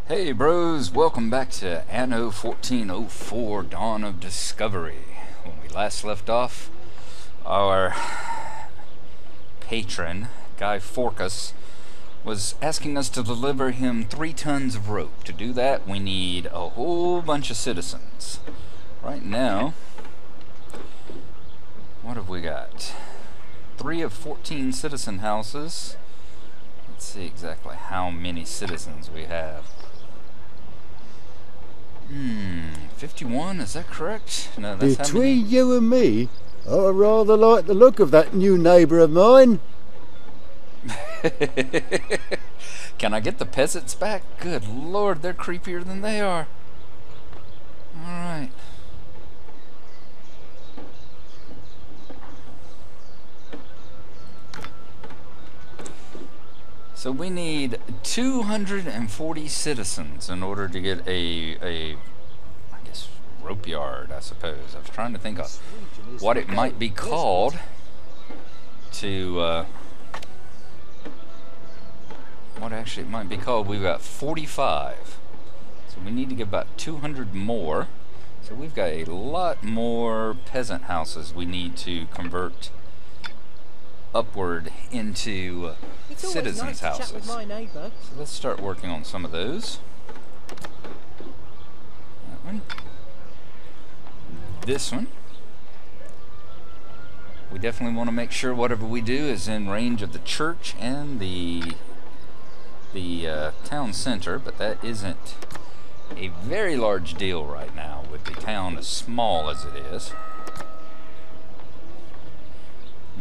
Hey bros, welcome back to Anno 1404 Dawn of Discovery. When we last left off, our patron, Guy Forcas, was asking us to deliver him 3 tons of rope. To do that, we need a whole bunch of citizens. Right now, what have we got? 3 of 14 citizen houses. Let's see exactly how many citizens we have. 51, is that correct? No, that's Between you and me, I rather like the look of that new neighbour of mine. Can I get the peasants back? Good lord, they're creepier than they are. Alright. So we need 240 citizens in order to get I guess, rope yard, I suppose. I was trying to think of what it might be called to, what actually it might be called. We've got 45. So we need to get about 200 more. So we've got a lot more peasant houses we need to convert upward into citizens' houses. So let's start working on some of those. That one. This one. We definitely want to make sure whatever we do is in range of the church and the town center, but that isn't a very large deal right now with the town as small as it is.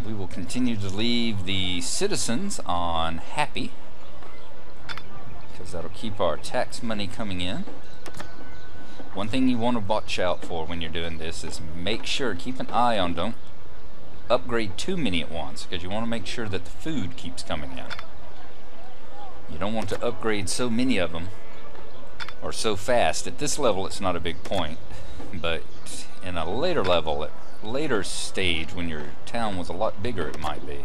We will continue to leave the citizens on happy, because that'll keep our tax money coming in. One thing you want to watch out for when you're doing this is make sure, keep an eye on, don't upgrade too many at once, because you want to make sure that the food keeps coming in. You don't want to upgrade so many of them, or so fast. At this level it's not a big point, but in a later level, later stage when your town was a lot bigger, it might be.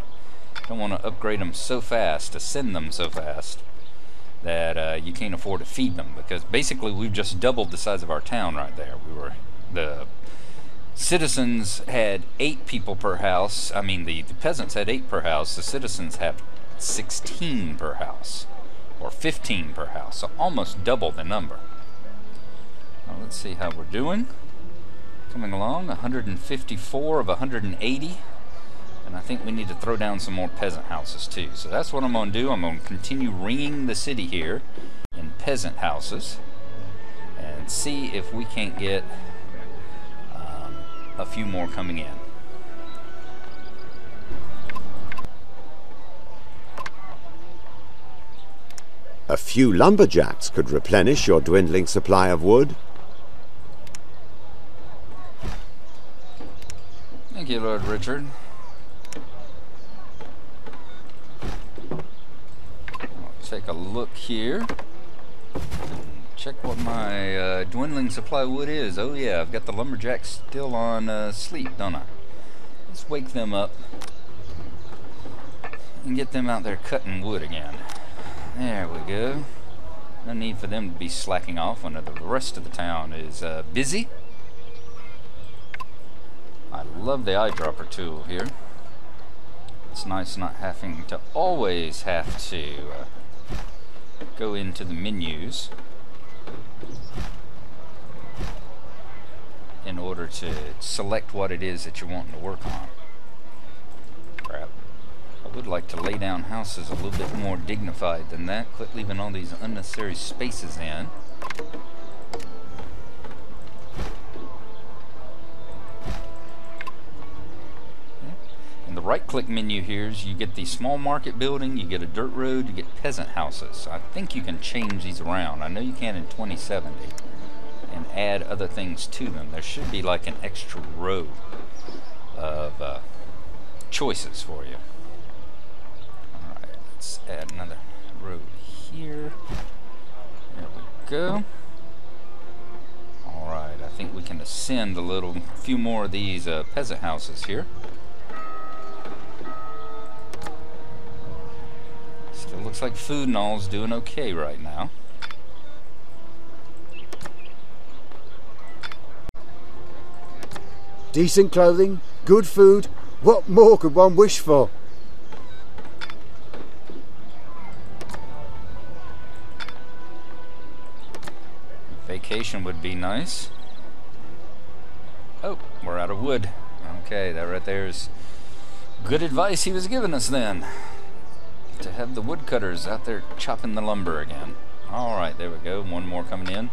Don't want to upgrade them so fast, to send them so fast that you can't afford to feed them, because basically we've just doubled the size of our town right there. The citizens had 8 people per house. I mean the peasants had 8 per house. The citizens have 16 per house, or 15 per house, so almost double the number. Now let's see how we're doing. Coming along, 154 of 180, and I think we need to throw down some more peasant houses too. So that's what I'm going to do. I'm going to continue ringing the city here in peasant houses and see if we can't get a few more coming in. A few lumberjacks could replenish your dwindling supply of wood. Thank you, Lord Richard. I'll take a look here and check what my dwindling supply of wood is. Oh yeah, I've got the lumberjacks still on sleep, don't I? Let's wake them up and get them out there cutting wood again. There we go. No need for them to be slacking off when the rest of the town is busy. I love the eyedropper tool here. It's nice not having to always have to go into the menus in order to select what it is that you're wanting to work on. Crap. I would like to lay down houses a little bit more dignified than that. Quit leaving all these unnecessary spaces in. The right-click menu here is you get the small market building, you get a dirt road, you get peasant houses. I think you can change these around. I know you can in 2070 and add other things to them. There should be like an extra row of choices for you. Alright, let's add another road here. There we go. Alright, I think we can ascend a few more of these peasant houses here. Still looks like food and all is doing okay right now. Decent clothing, good food. What more could one wish for? Vacation would be nice. Oh, we're out of wood. Okay, that right there is good advice he was giving us then. To have the woodcutters out there chopping the lumber again. Alright, there we go. One more coming in.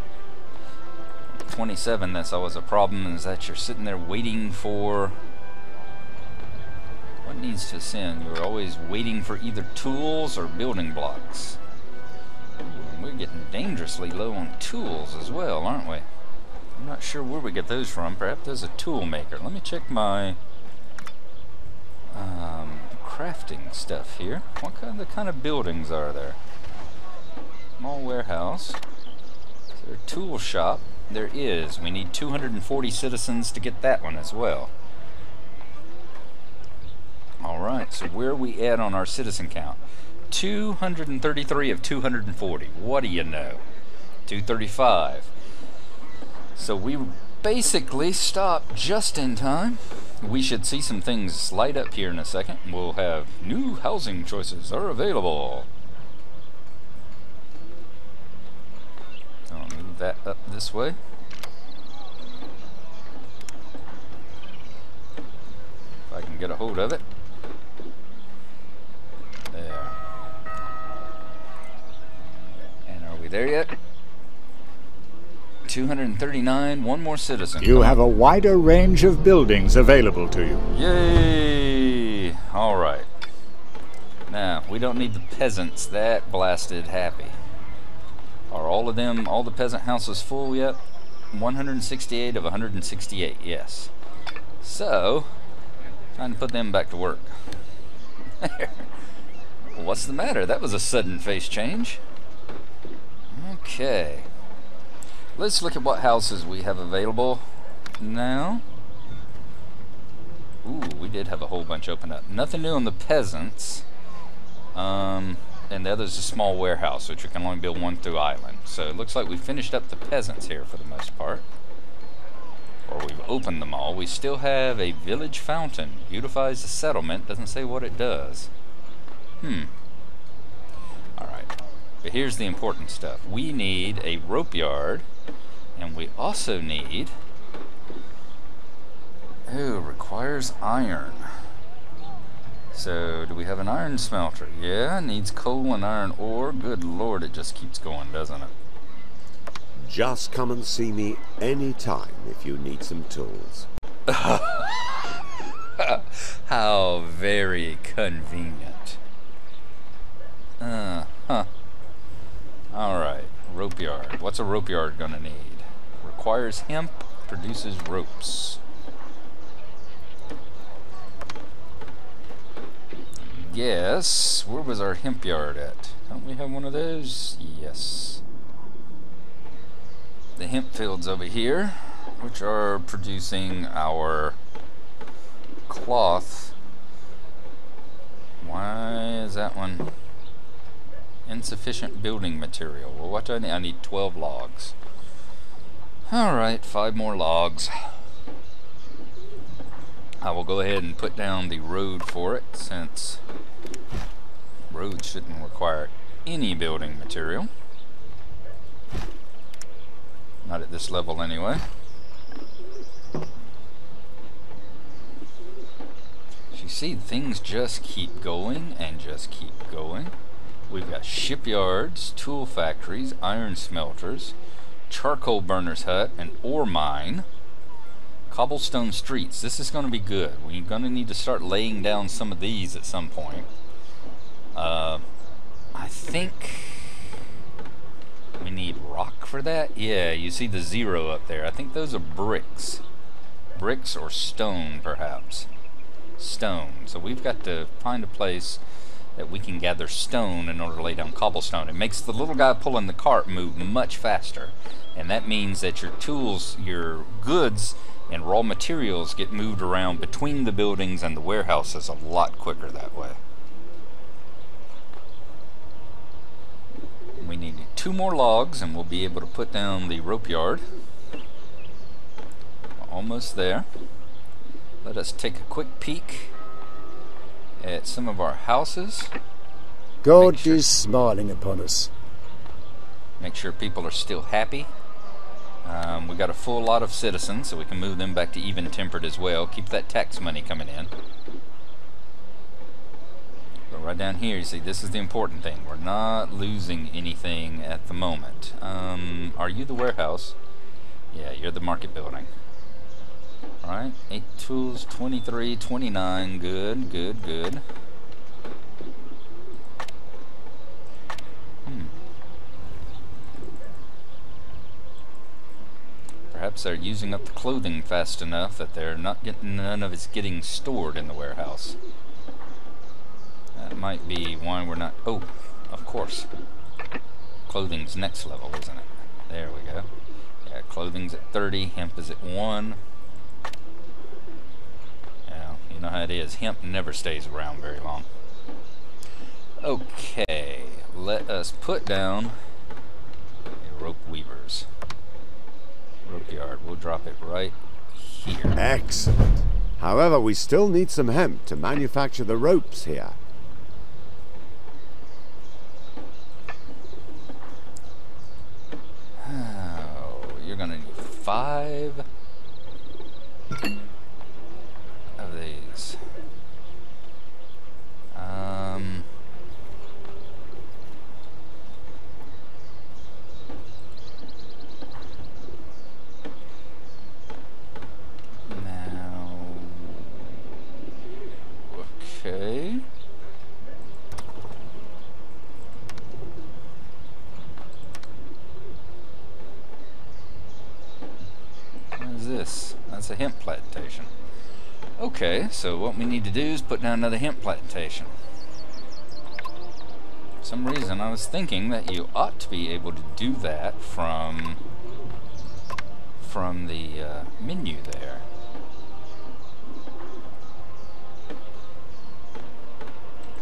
27, that's always a problem, is that you're sitting there waiting for... What needs to ascend? You're always waiting for either tools or building blocks. We're getting dangerously low on tools as well, aren't we? I'm not sure where we get those from. Perhaps there's a tool maker. Let me check my crafting stuff here. What kind of buildings are there? Small warehouse. Is there a tool shop? There is. We need 240 citizens to get that one as well. Alright, so where are we at on our citizen count? 233 of 240. What do you know? 235. So we basically stopped just in time. We should see some things light up here in a second. We'll have new housing choices are available. I'll move that up this way. If I can get a hold of it. There. And are we there yet? 239, one more citizen. You have a wider range of buildings available to you. Yay! Alright. Now, we don't need the peasants that blasted happy. Are all of them, all the peasant houses full yet? 168 of 168, yes. So, time to put them back to work. What's the matter? That was a sudden face change. Okay. Let's look at what houses we have available now. Ooh, we did have a whole bunch open up. Nothing new on the peasants. And the other's a small warehouse, which we can only build one through island. So it looks like we finished up the peasants here for the most part. Or we've opened them all. We still have a village fountain. Beautifies the settlement. Doesn't say what it does. Alright. But here's the important stuff. We need a rope yard. And we also need... Oh, requires iron. So, do we have an iron smelter? Yeah, needs coal and iron ore. Good lord, it just keeps going, doesn't it? Just come and see me any time if you need some tools. How very convenient. Alright, rope yard. What's a rope yard gonna need? Requires hemp, produces ropes. Yes, where was our hemp yard at? Don't we have one of those? Yes. The hemp fields over here, which are producing our cloth. Why is that one? Insufficient building material. Well, what do I need? I need 12 logs. Alright, 5 more logs. I will go ahead and put down the road for it, since roads shouldn't require any building material. Not at this level anyway. You see, things just keep going and just keep going. We've got shipyards, tool factories, iron smelters, charcoal burner's hut, an ore mine, cobblestone streets. This is going to be good. We're going to need to start laying down some of these at some point. I think we need rock for that. Yeah, you see the 0 up there. I think those are bricks. Bricks or stone, perhaps. Stone. So we've got to find a place that we can gather stone in order to lay down cobblestone. It makes the little guy pulling the cart move much faster. And that means that your tools, your goods, and raw materials get moved around between the buildings and the warehouses a lot quicker that way. We need 2 more logs and we'll be able to put down the rope yard. Almost there. let us take a quick peek at some of our houses. God is smiling upon us. Make sure people are still happy. We got a full lot of citizens, so we can move them back to even-tempered as well. Keep that tax money coming in. But right down here, you see, this is the important thing. We're not losing anything at the moment. Are you the warehouse? Yeah, you're the market building. Alright, 8 tools, 23, 29. Good, good, good. Perhaps they're using up the clothing fast enough that they're not getting, none of it's getting stored in the warehouse. That might be why we're not... Oh, of course. Clothing's next level, isn't it? There we go. Yeah, clothing's at 30, hemp is at 1. Yeah, you know how it is. Hemp never stays around very long. Okay, let us put down a rope weavers. Rope yard. We'll drop it right here. Excellent. However, we still need some hemp to manufacture the ropes here. Oh, you're gonna need 5 of these. Okay. What is this? That's a hemp plantation. Okay, so what we need to do is put down another hemp plantation. For some reason I was thinking that you ought to be able to do that from the menu there.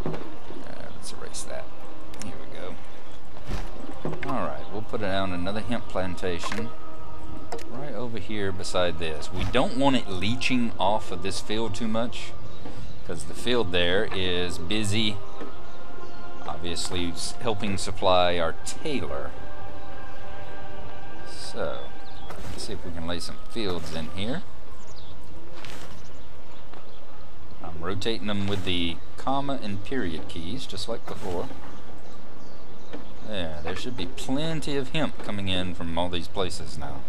Let's erase that. Here we go. Alright, we'll put down another hemp plantation right over here beside this. We don't want it leaching off of this field too much, because the field there is busy, obviously helping supply our tailor. So, let's see if we can lay some fields in here. I'm rotating them with the comma and period keys, just like before. There should be plenty of hemp coming in from all these places now.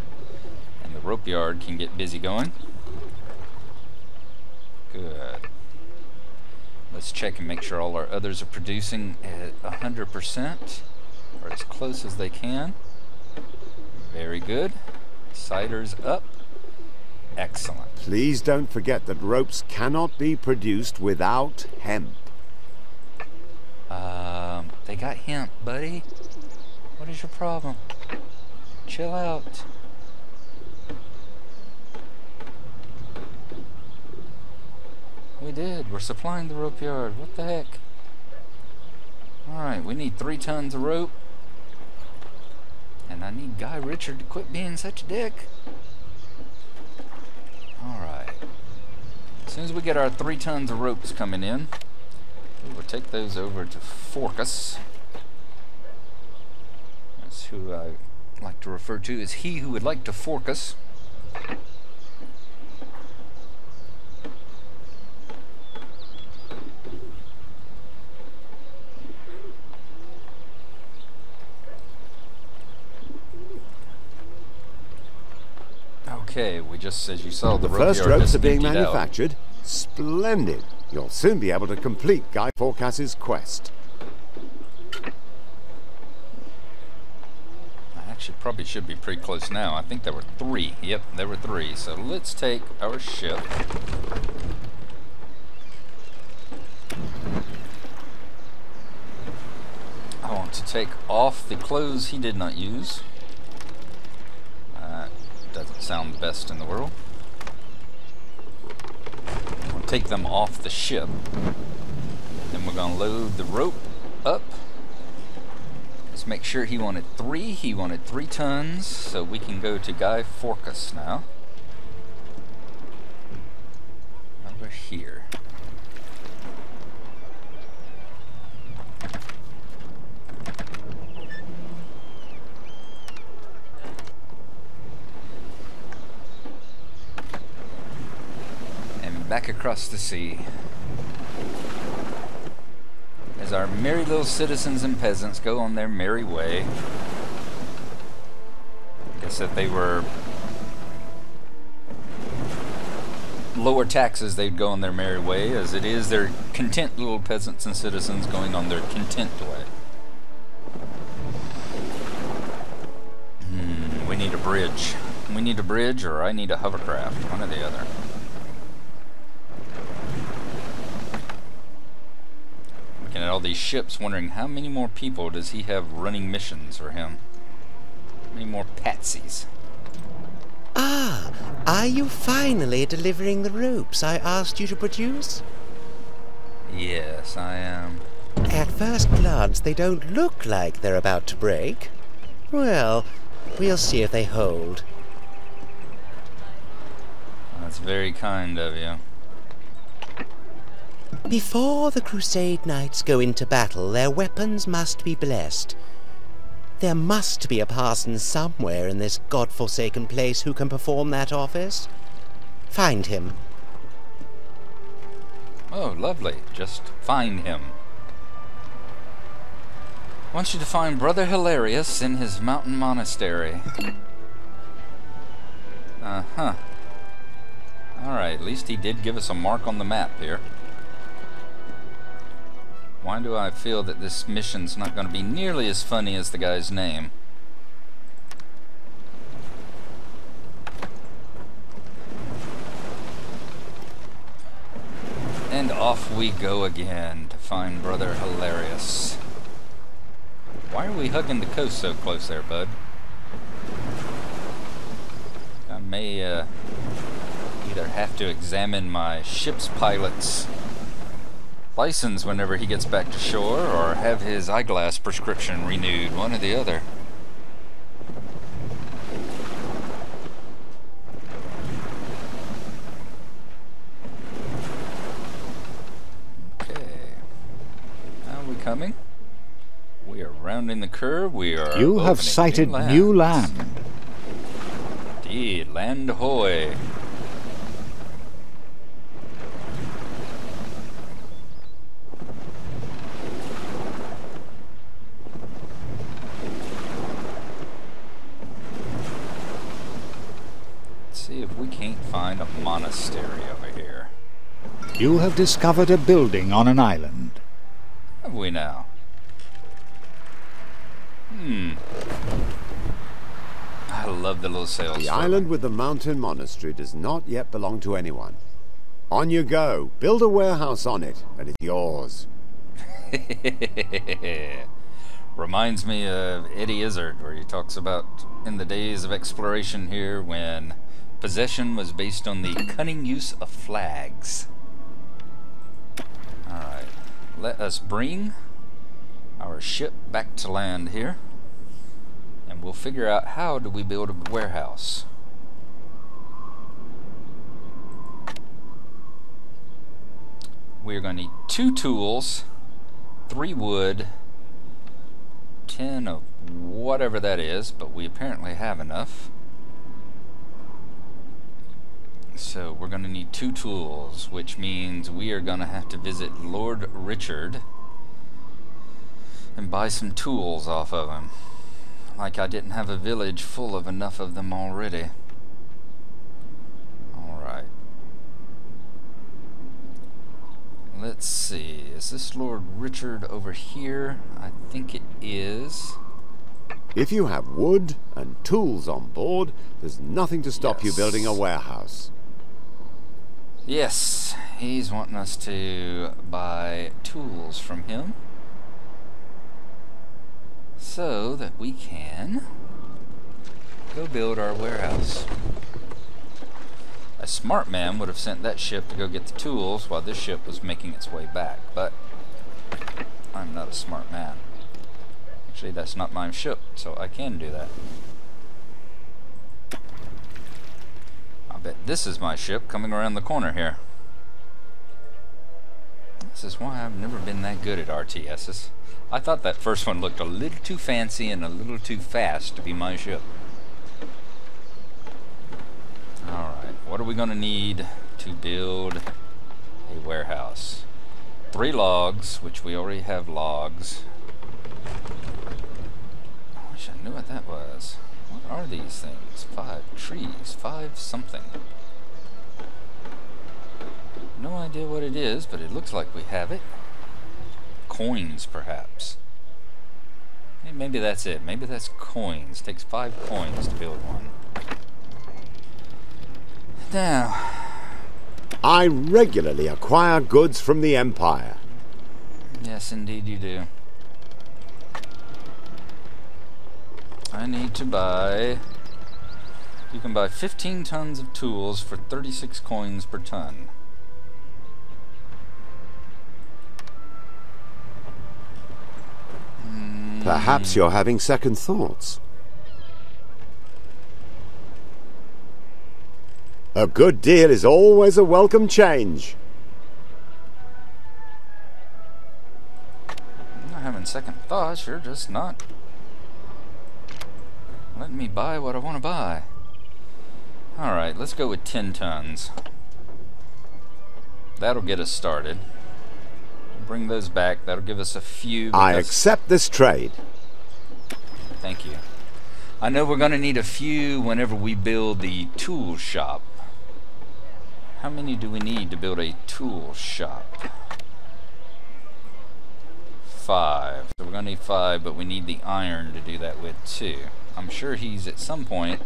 And the rope yard can get busy going. Good. Let's check and make sure all our others are producing at 100%, or as close as they can. Very good. Cider's up. Excellent. Please don't forget that ropes cannot be produced without hemp. They got hemp, buddy. What is your problem? Chill out. We did. We're supplying the rope yard. What the heck? Alright, we need 3 tons of rope. And I need Guy Richard to quit being such a dick. Alright. As soon as we get our 3 tons of ropes coming in, we will take those over to Forcas. That's who I like to refer to as he who would like to fork us. Okay, we just, as you saw, the first ropes are being manufactured. Splendid. You'll soon be able to complete Guy Forcas's quest. I actually probably should be pretty close now. I think there were 3. Yep, there were 3. So let's take our ship. I want to take off the clothes he did not use. Doesn't sound the best in the world. We'll take them off the ship. Then we're going to load the rope up. Let's make sure he wanted 3. He wanted 3 tons, so we can go to Guy Forcas now. here. And back across the sea. As our merry little citizens and peasants go on their merry way. I guess if they were lower taxes, they'd go on their merry way. As it is, they're content little peasants and citizens going on their content way. We need a bridge. We need a bridge, or I need a hovercraft. One or the other. Looking at all these ships, wondering how many more people does he have running missions for him? How many more patsies? Ah, are you finally delivering the ropes I asked you to produce? Yes, I am. At first glance, they don't look like they're about to break. Well, we'll see if they hold. That's very kind of you. Before the Crusade Knights go into battle, their weapons must be blessed. There must be a parson somewhere in this godforsaken place who can perform that office. Find him. Oh, lovely. Just find him. I want you to find Brother Hilarious in his mountain monastery. Uh-huh. Alright, at least he did give us a mark on the map here. Why do I feel that this mission's not going to be nearly as funny as the guy's name? And off we go again to find Brother Hilarious. Why are we hugging the coast so close there, bud? I may either have to examine my ship's pilot's license whenever he gets back to shore, or have his eyeglass prescription renewed, one or the other. Okay. How are we coming? We are rounding the curve. We are You have opening sighted new new lands. land. Indeed, land ahoy. See if we can't find a monastery over here. You have discovered a building on an island. Have we now? I love the little sails. The island with the mountain monastery does not yet belong to anyone. On you go. Build a warehouse on it, and it's yours. Reminds me of Eddie Izzard, where he talks about in the days of exploration here when possession was based on the cunning use of flags. Alright, let us bring our ship back to land here, and we'll figure out how do we build a warehouse. We're going to need 2 tools, 3 wood, 10 of whatever that is, but we apparently have enough. So we're going to need 2 tools, which means we are going to have to visit Lord Richard and buy some tools off of him. Like I didn't have a village full of enough of them already. Alright. Let's see. Is this Lord Richard over here? I think it is. If you have wood and tools on board, there's nothing to stop you building a warehouse. Yes, he's wanting us to buy tools from him so that we can go build our warehouse. A smart man would have sent that ship to go get the tools while this ship was making its way back, but I'm not a smart man. Actually, that's not my ship, so I can do that. I bet this is my ship coming around the corner here. This is why I've never been that good at RTSs. I thought that first one looked a little too fancy and a little too fast to be my ship. Alright, what are we going to need to build a warehouse? 3 logs, which we already have logs. I wish I knew what that was. What are these things? 5 trees, 5 something. No idea what it is, but it looks like we have it. Coins, perhaps. Hey, maybe that's it. Maybe that's coins. It takes 5 coins to build one. Now, I regularly acquire goods from the Empire. yes, indeed you do. I need to buy... You can buy 15 tons of tools for 36 coins per ton. Perhaps you're having second thoughts. A good deal is always a welcome change. I'm not having second thoughts, you're just not letting me buy what I want to buy. Alright, let's go with 10 tons. That'll get us started. Bring those back, that'll give us a few. I accept this trade. Thank you. I know we're going to need a few whenever we build the tool shop. How many do we need to build a tool shop? 5. So we're going to need 5, but we need the iron to do that with too. I'm sure he's at some point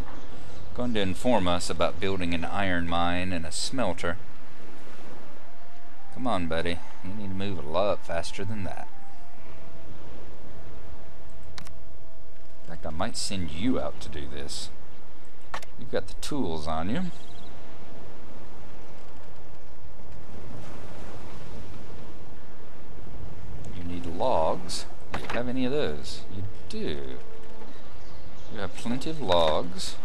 going to inform us about building an iron mine and a smelter. Come on, buddy. You need to move a lot faster than that. In fact, I might send you out to do this. You've got the tools on you. You need logs. Do you have any of those? You do. You have plenty of logs.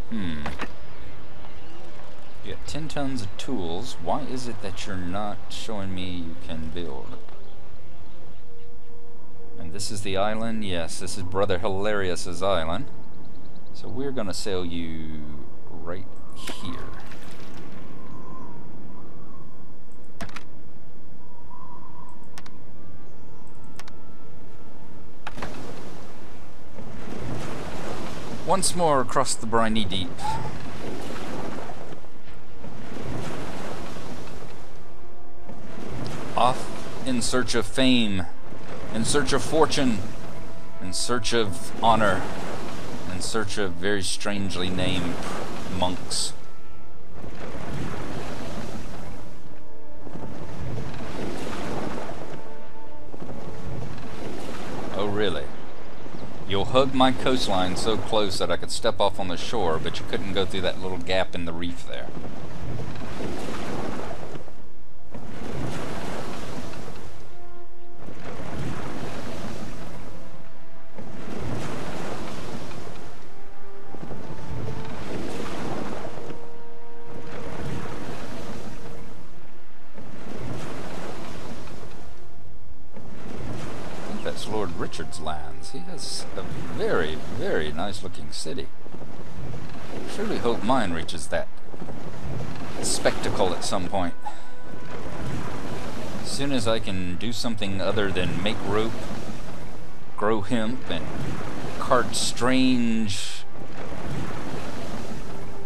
You got 10 tons of tools. Why is it that you're not showing me you can build? And this is the island? Yes, this is Brother Hilarious's island. So we're gonna sell you right here. Once more across the briny deep. Off in search of fame, in search of fortune, in search of honor, in search of very strangely named monks. Oh, really? You'll hug my coastline so close that I could step off on the shore, but you couldn't go through that little gap in the reef there. Lord Richard's lands. He has a very, very nice looking city. I surely hope mine reaches that spectacle at some point. As soon as I can do something other than make rope, grow hemp, and cart strange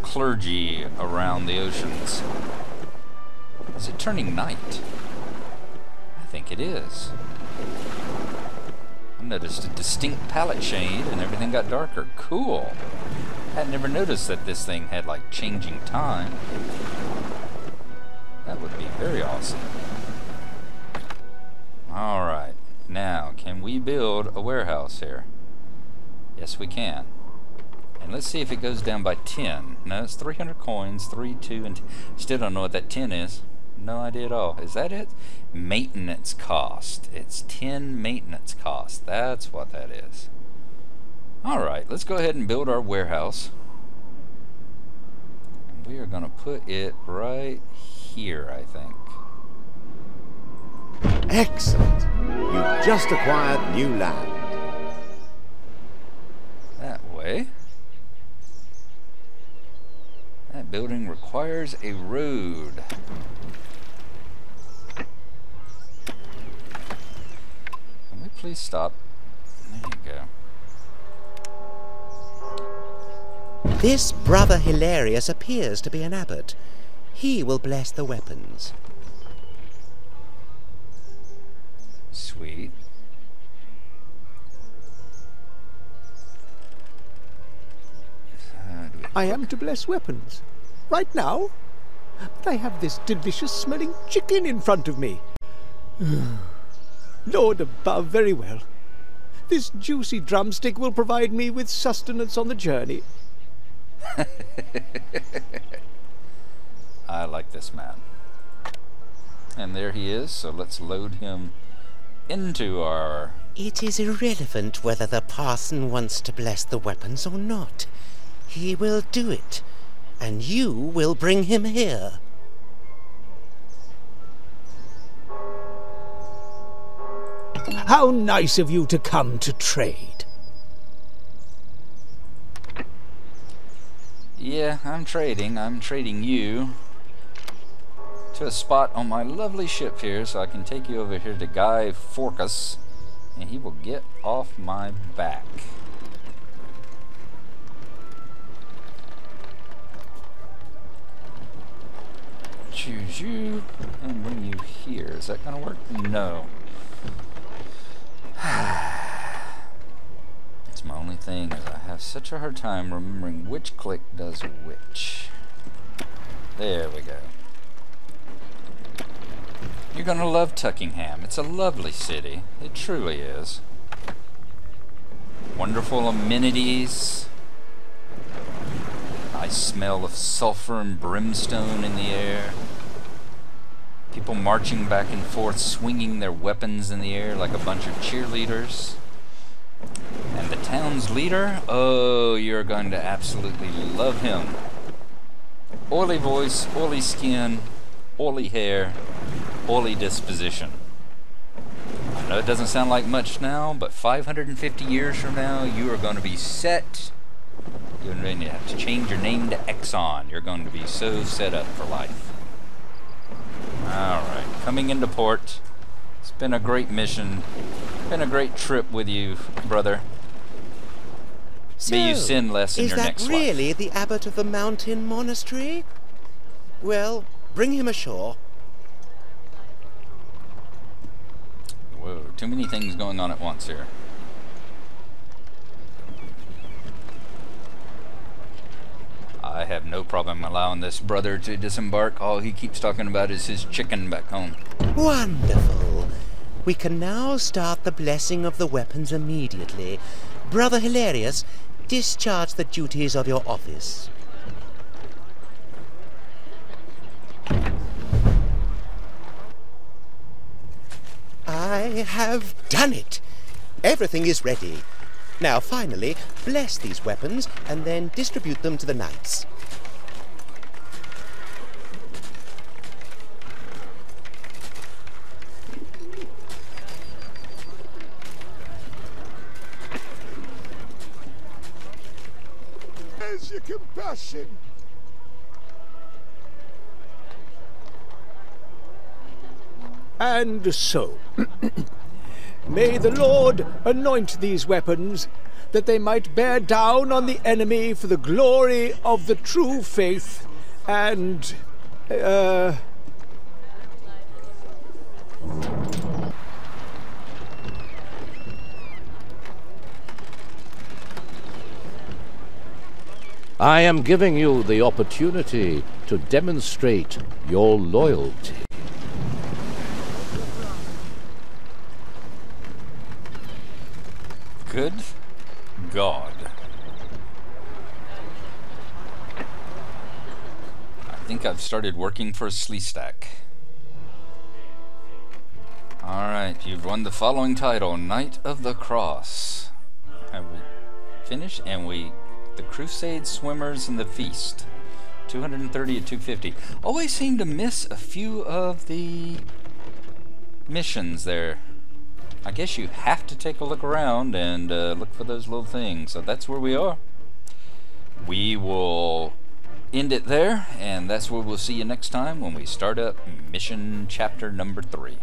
clergy around the oceans. Is it turning night? I think it is. I noticed a distinct palette shade and everything got darker. Cool. I'd never noticed that this thing had like changing time. That would be very awesome. Alright, now can we build a warehouse here? Yes, we can. And let's see if it goes down by 10. No, it's 300 coins, 3, 2, and still don't know what that 10 is. No idea at all. Is that it? Maintenance cost. It's 10 maintenance cost. That's what that is. Alright, let's go ahead and build our warehouse. We are going to put it right here, I think. Excellent. You've just acquired new land. That way. That building requires a road. Can we please stop? There you go. This brother Hilarious appears to be an abbot. He will bless the weapons. Sweet. I am to bless weapons. Right now? But I have this delicious-smelling chicken in front of me. Lord above, very well. This juicy drumstick will provide me with sustenance on the journey. I like this man. And there he is, so let's load him into our... It is irrelevant whether the parson wants to bless the weapons or not. He will do it, and you will bring him here. How nice of you to come to trade. Yeah, I'm trading. I'm trading you to a spot on my lovely ship here, so I can take you over here to Guy Forcas, and he will get off my back. Choose you and bring you here. Is that gonna work? No. It's my only thing is I have such a hard time remembering which click does which. There we go. You're gonna love Tuckingham. It's a lovely city. It truly is. Wonderful amenities. Nice smell of sulfur and brimstone in the air. People marching back and forth, swinging their weapons in the air like a bunch of cheerleaders. And the town's leader? Oh, you're going to absolutely love him. Oily voice, oily skin, oily hair, oily disposition. I know it doesn't sound like much now, but 550 years from now, you are going to be set. You're going to have to change your name to Exxon. You're going to be so set up for life. Alright, coming into port. It's been a great mission. Been a great trip with you, brother. So, May you sin less in your next life. Is that really the abbot of the mountain monastery? Well, bring him ashore. Whoa, too many things going on at once here. I have no problem allowing this brother to disembark. All he keeps talking about is his chicken back home. Wonderful. We can now start the blessing of the weapons immediately. Brother Hilarious, discharge the duties of your office. I have done it. Everything is ready. Now, finally, bless these weapons and then distribute them to the knights. Where's your compassion? And so, may the Lord anoint these weapons, that they might bear down on the enemy for the glory of the true faith, and, I am giving you the opportunity to demonstrate your loyalty. Good God. I think I've started working for a Sleestack. Alright, you've won the following title, Knight of the Cross. Have we finished? And the Crusade Swimmers and the Feast. 230 at 250. Always seem to miss a few of the missions there. I guess you have to take a look around and look for those little things. So that's where we are. We will end it there, and that's where we'll see you next time when we start up mission chapter number 3.